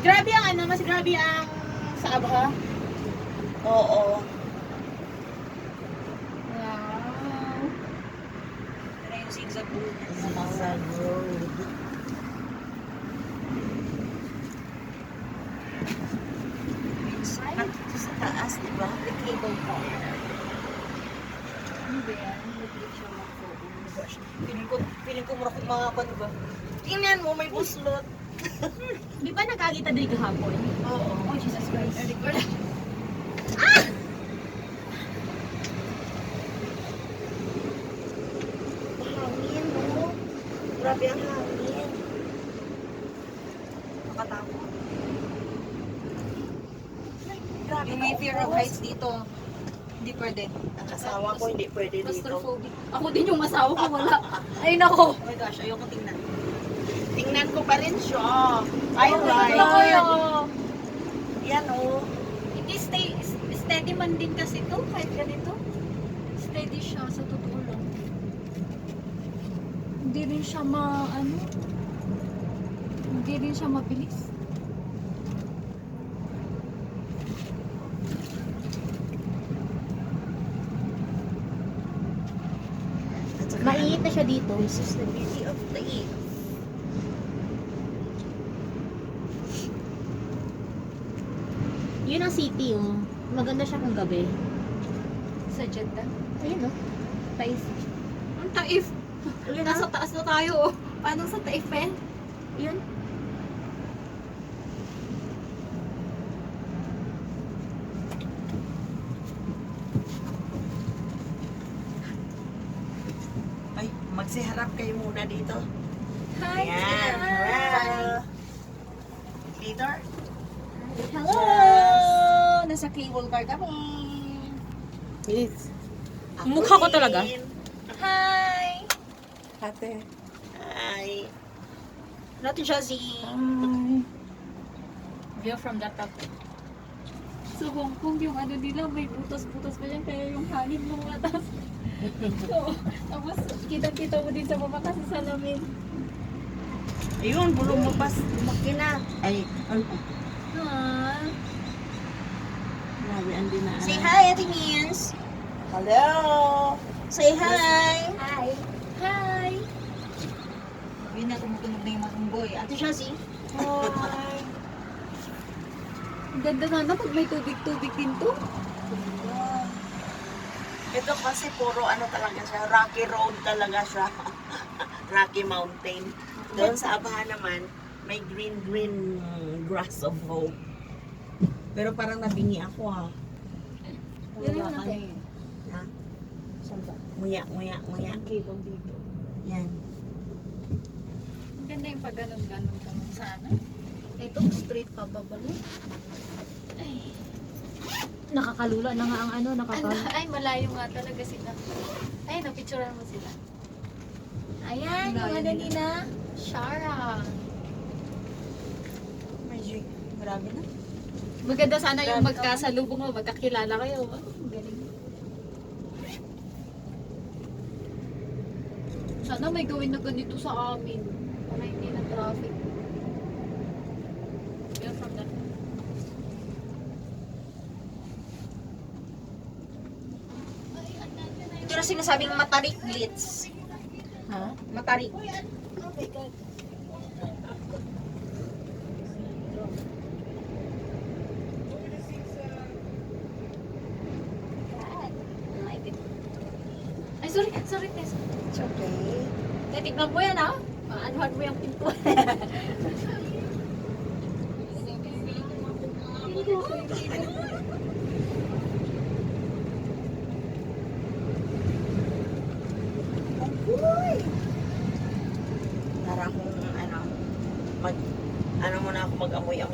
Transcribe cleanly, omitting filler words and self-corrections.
Grabe ang ano, mas grabe ang sa Abha. Oo. Wow. Ano yung zigzag road? Zigzag road. Inside? Nandito sa taas, di ba? The cable car. Ano ba yan? Nag-click siya mag-focus. Piling ko mga pan ba? Tingnan mo, may buslot. Di ba nagkakita din kahapon? Oo. Oh, Jesus Christ. Hangin, no? Grabe ang hangin. Nakatakot. Grabe Yung may fear of heights dito, hindi pwede. Ang asawa ko hindi pwede dito. Claustrophobic. Ako din yung asawa ko, wala. Ay, nako. Oh my gosh, ayoko tingnan. Tingnan ko pa rin siya. Ay, Ako right. yun. Yan, oh. Hindi steady man din kasi to, kahit ganito. Steady siya, sa totoo lang. Hindi rin siya hindi rin siya mabilis. At saka, Mainit na siya dito. this is the beauty of the earth. Yun ang city, oh. Maganda siya kung gabi. Sa Jeddah? Ayun, oh. Taif. Ang Taif? Nasa taas na tayo, oh. Paano sa Taif, eh? Yun. Ay, magsiharap kayo muna dito. Hi! Ayan. Hello. Leader? Hello! Nasa cable car kami. Yes. Ako Mukha ko talaga? rin. Hi! Ate. Hi. Natin siya si... View from the top. So, Hong Kong, yung ano nila, may butas-butas pa yan, kaya yung hangin mo matas. So, tapos, kita-kita mo din sa baba kasi salamin. Ayun, bulong mo pas. Makina. Ay, ano? Ah, Grabe, andi na. Say hi, Ate Mins! Hello. Say hi! hi! Hi! Yun na, tumutunog na yung mga unggoy. Ate siya si... Hi. Ang ganda sana pag may tubig-tubig din to. Ito kasi puro ano talaga siya, rocky road talaga siya. Rocky Mountain. Doon sa Abahan naman, may green grass of hope. Pero parang nabingi ako ha. Yan yung natin. Ha? Saan ba? Nguya, nguya, nguya. Ang cable dito. Yan. Ang ganda yung pag ganon-ganon ka sana. Ito, straight pa babalo. Ay. Nakakalula na nga ang ano, Ay, malayo nga talaga sila. Ay, napicturean mo sila. Ayan, yung Malayo ano nila. nila. Shara. Medyo, marami na. Maganda sana yung magkasalubong mo, magkakilala kayo. Ang galing. Sana may gawin na ganito sa amin. Para hindi na traffic. Yun from that. Ito na sinasabing matarik glitz. Ha? Matarik. Oh my God. Ay, sorry, Tess. It's okay. Tignan mo yan, ha? Maanuhan mo yung pintuan. Uy! Para kung ano, ano muna ako mag-amoy-amoy.